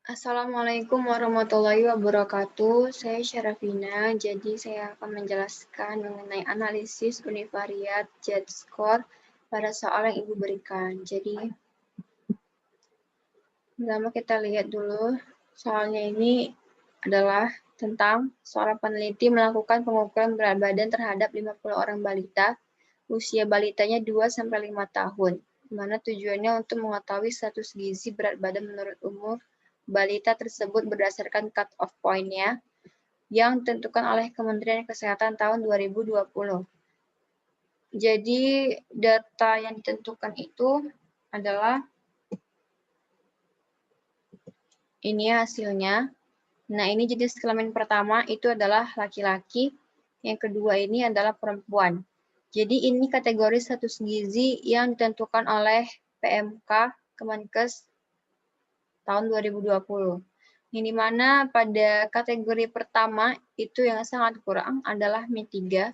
Assalamualaikum warahmatullahi wabarakatuh. Saya Syarafina. Jadi saya akan menjelaskan mengenai analisis univariat Z-score pada soal yang Ibu berikan. Jadi pertama kita lihat dulu soalnya ini adalah tentang seorang peneliti melakukan pengukuran berat badan terhadap 50 orang balita. Usia balitanya 2-5 tahun. Di mana tujuannya untuk mengetahui status gizi berat badan menurut umur balita tersebut berdasarkan cut-off point-nya yang ditentukan oleh Kementerian Kesehatan tahun 2020. Jadi data yang ditentukan itu adalah ini hasilnya. Nah, ini jenis kelamin pertama itu adalah laki-laki, yang kedua ini adalah perempuan. Jadi ini kategori status gizi yang ditentukan oleh PMK Kemenkes tahun 2020. Yang dimana pada kategori pertama itu yang sangat kurang adalah min 3,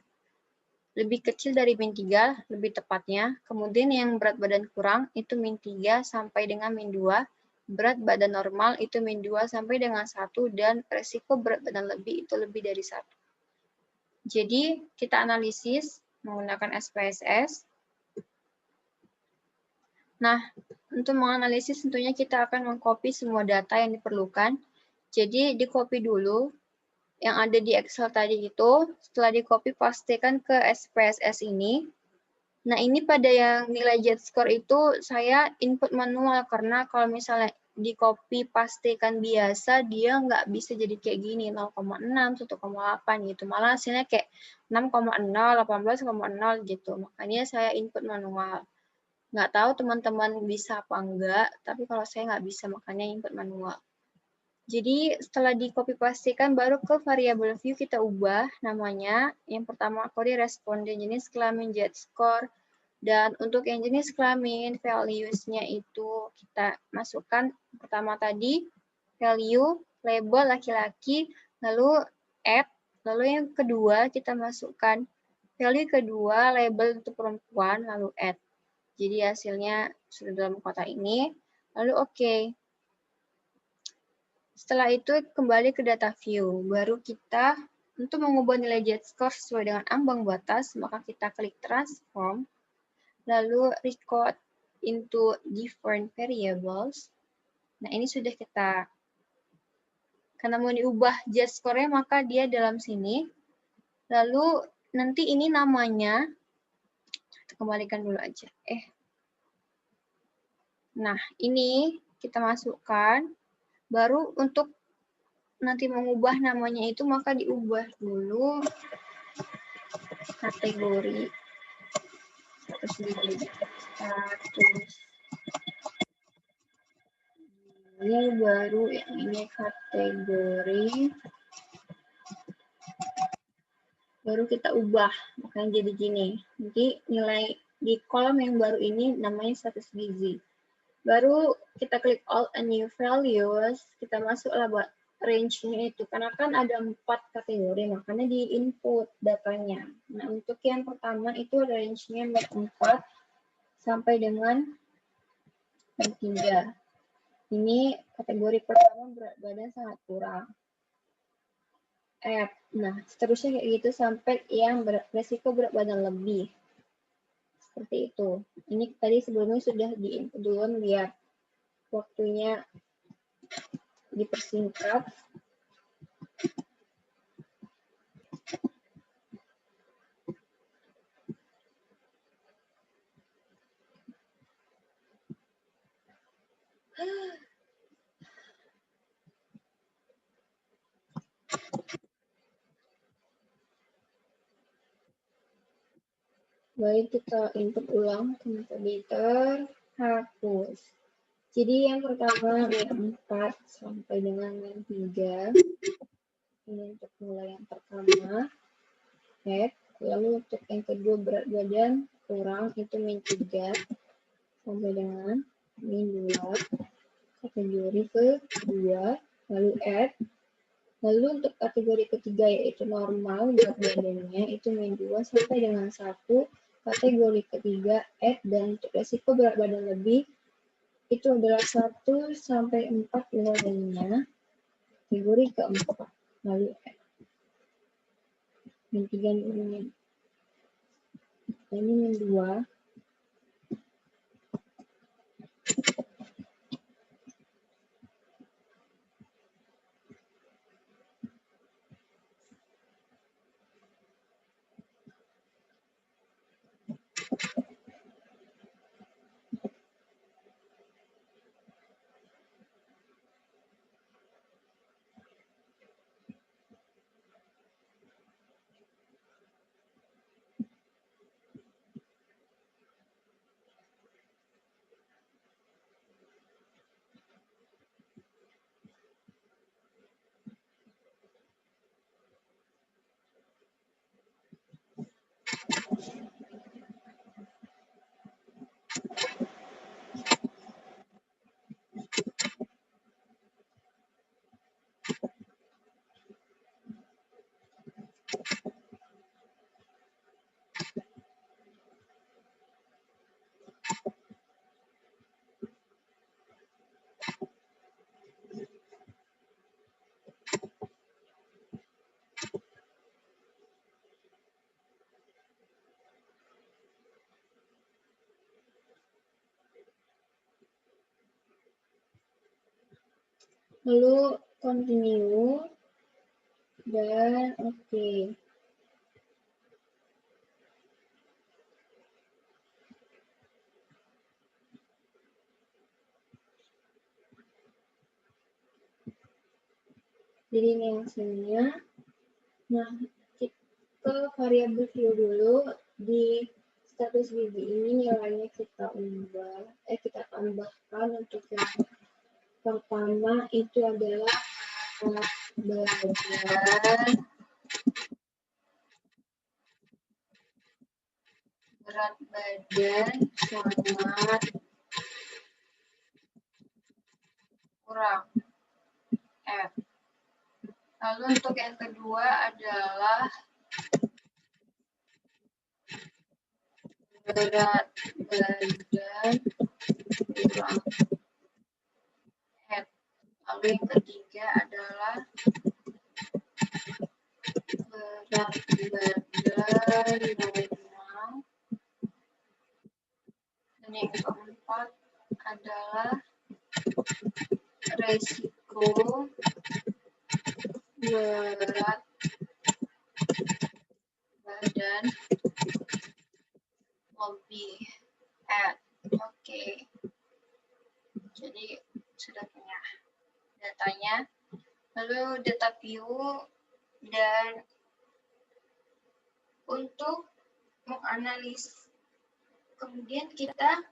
lebih kecil dari min 3 lebih tepatnya. Kemudian yang berat badan kurang itu min 3 sampai dengan min 2, berat badan normal itu min 2 sampai dengan 1, dan resiko berat badan lebih itu lebih dari 1. Jadi kita analisis menggunakan SPSS. Nah, untuk menganalisis tentunya kita akan mengcopy semua data yang diperlukan. Jadi di-copy dulu yang ada di Excel tadi itu, setelah di-copy pastikan ke SPSS ini. Nah, ini pada yang nilai Z-score itu saya input manual, karena kalau misalnya di-copy pastikan biasa, dia nggak bisa jadi kayak gini, 0,6, 1,8 gitu. Malah hasilnya kayak 6,0, 18,0 gitu. Makanya saya input manual. Nggak tahu teman-teman bisa apa enggak, tapi kalau saya nggak bisa, makanya input manual. Jadi setelah di copy pastikan baru ke variabel view kita ubah namanya. Yang pertama kode responden jenis kelamin Z-score, dan untuk yang jenis kelamin values-nya itu kita masukkan pertama tadi value label laki-laki, lalu add, lalu yang kedua kita masukkan value kedua label untuk perempuan, lalu add. Jadi hasilnya sudah dalam kotak ini, lalu oke. Setelah itu kembali ke data view, baru kita untuk mengubah nilai Z-score sesuai dengan ambang batas, maka kita klik transform, lalu record into different variables. Nah, ini sudah kita, karena mau diubah Z-score-nya, maka dia dalam sini. Lalu nanti ini namanya, kita kembalikan dulu aja. Nah, ini kita masukkan. Baru untuk nanti mengubah namanya itu, maka diubah dulu kategori status ini, baru yang ini kategori, baru kita ubah, makanya jadi gini. Jadi nilai di kolom yang baru ini namanya status gizi. Baru kita klik all and new values, kita masuklah buat range-nya itu, karena kan ada 4 kategori, makanya di input datanya. Nah, untuk yang pertama itu range-nya min 4 sampai dengan min 3. Ini kategori pertama berat badan sangat kurang. Nah, seterusnya kayak gitu sampai yang beresiko berat badan lebih. Seperti itu. Ini tadi sebelumnya sudah di input duluan biar waktunya dipersingkat. Baik, kita input ulang, tadi terhapus. Jadi yang pertama min 4 sampai dengan min 3. Ini untuk mulai yang pertama. Lalu untuk yang kedua berat badan kurang itu min 3 sampai dengan min 2. Kategori kedua, lalu add. Lalu untuk kategori ketiga yaitu normal berat badannya itu min 2 sampai dengan 1. Kategori ketiga add, dan untuk resiko berat badan lebih itu adalah 1 sampai 4 nilainya. Kategori keempat. Lalu yang 3 ini. Ini yang 2. Lalu continue dan oke. Jadi ini hasilnya. Nah, kita variabel view dulu di status gizi ini nilainya kita kita tambahkan untuk yang pertama itu adalah berat badan sangat kurang F. Lalu untuk yang kedua adalah berat badan kurang F. Lalu yang ketiga adalah berat badan normal. Dan yang keempat adalah resiko berat badan lebih Oke. Jadi sudah punya datanya. Lalu data view dan untuk menganalisis. Kemudian kita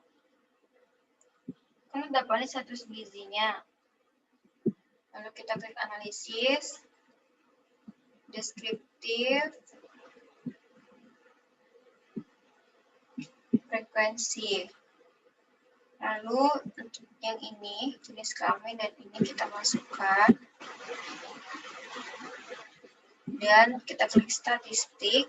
kan dapatnya status gizinya. Lalu kita klik analisis, deskriptif, frekuensi. Lalu untuk yang ini, jenis kelamin dan ini kita masukkan. Dan kita klik statistik,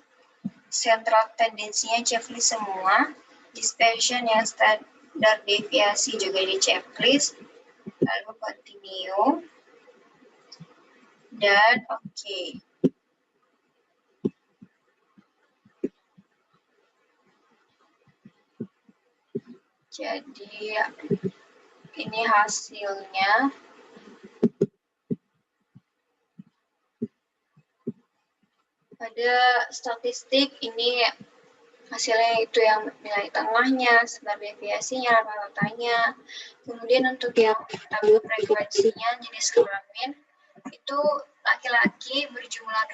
sentral tendensinya checklist semua, dispersion yang standar deviasi juga di checklist, lalu continue, dan oke. Jadi ini hasilnya. Pada statistik ini hasilnya itu yang nilai tengahnya, standar deviasinya, rata-ratanya. Kemudian untuk yang tabel frekuensinya jenis kelamin itu laki-laki berjumlah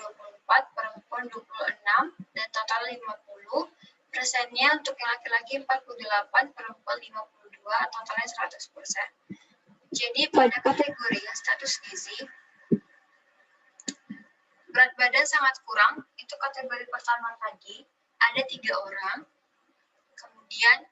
24, perempuan 26, dan total 50. Persennya untuk yang laki-laki 48, perempuan 52, totalnya 100%. Jadi pada kategori yang status gizi, berat badan sangat kurang, itu kategori pertama tadi, ada 3 orang. Kemudian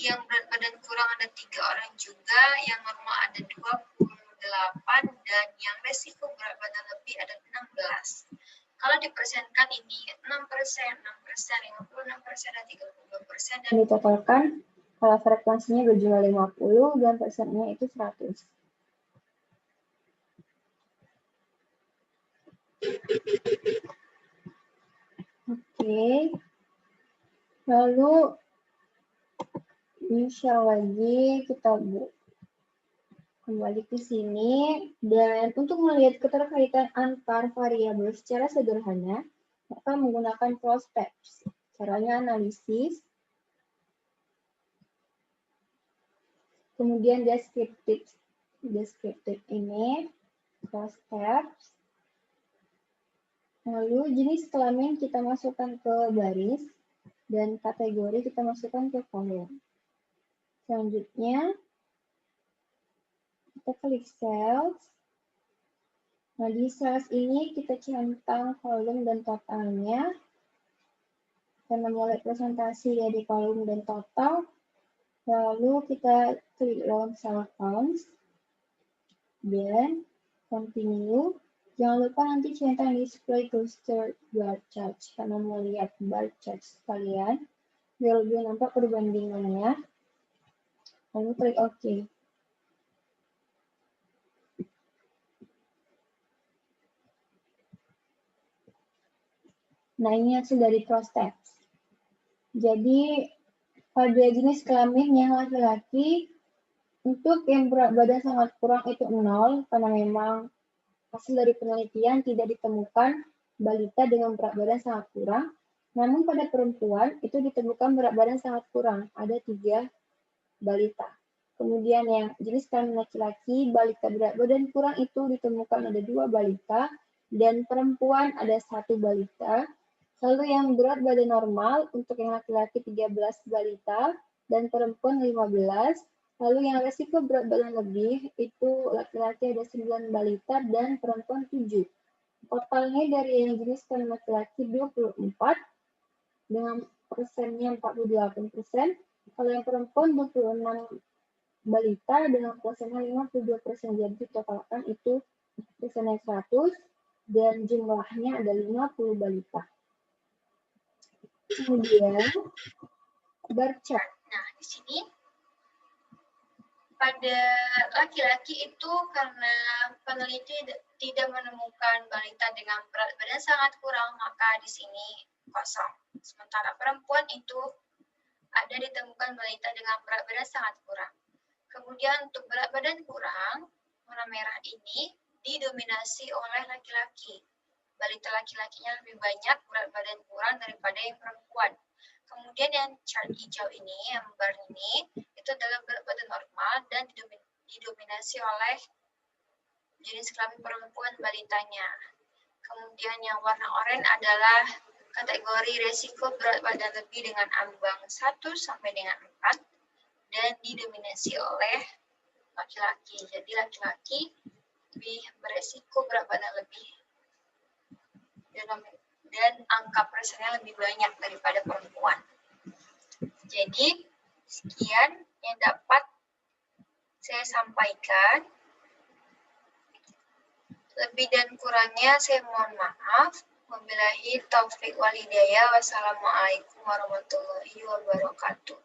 yang berat badan kurang ada 3 orang juga, yang normal ada 28, dan yang resiko berat badan lebih ada 16. Kalau dipersenkan ini 6%, 6%, 56%, dan 32%, dan ditotalkan Kalau frekuensinya berjumlah 50 dan persennya itu 100. Oke. Lalu share lagi, kita kembali ke sini, dan untuk melihat keterkaitan antar variabel secara sederhana, maka menggunakan cross steps. Caranya analisis, kemudian descriptive ini, cross steps, lalu jenis kelamin kita masukkan ke baris, dan kategori kita masukkan ke kolom. Selanjutnya, kita klik cells. Nah, di cells ini kita centang kolom dan totalnya. Karena mulai presentasi ya di kolom dan total. Lalu kita klik load cell counts. Dan continue. Jangan lupa nanti centang display cluster bar chart. Karena mau lihat bar chart sekalian. Biar lebih nampak perbandingannya. Lalu klik OK. Nah, ini hasil dari cross steps. Jadi, pada jenis kelamin yang laki-laki, untuk yang berat badan sangat kurang itu 0, karena memang hasil dari penelitian tidak ditemukan balita dengan berat badan sangat kurang. Namun pada perempuan itu ditemukan berat badan sangat kurang, ada 3 balita. Kemudian yang jenis kelamin laki-laki, balita berat badan kurang itu ditemukan ada 2 balita, dan perempuan ada 1 balita. Lalu yang berat badan normal untuk yang laki-laki 13 balita dan perempuan 15. Lalu yang resiko berat badan lebih itu laki-laki ada 9 balita dan perempuan 7. Totalnya dari yang jenis kelamin laki-laki 24 dengan persennya 48%. Kalau yang perempuan 26 balita dengan persennya 52%. Jadi totalkan itu persennya 100 dan jumlahnya ada 50 balita. Kemudian bar chart. Nah, di sini pada laki-laki itu karena peneliti tidak menemukan balita dengan berat badan sangat kurang, maka di sini kosong. Sementara perempuan itu ada ditemukan balita dengan berat badan sangat kurang. Kemudian untuk berat badan kurang, warna merah ini didominasi oleh laki-laki. Balita laki-lakinya lebih banyak berat badan kurang daripada yang perempuan. Kemudian yang chart hijau ini, yang bar ini, itu adalah berat badan normal dan didominasi oleh jenis kelamin perempuan balitanya. Kemudian yang warna oranye adalah kategori resiko berat badan lebih dengan ambang 1 sampai dengan 4 dan didominasi oleh laki-laki. Jadi laki-laki lebih beresiko berat badan lebih dan angka persennya lebih banyak daripada perempuan. Jadi, sekian yang dapat saya sampaikan. Lebih dan kurangnya saya mohon maaf. Wabillahi taufiq wal hidayah. Wassalamualaikum warahmatullahi wabarakatuh.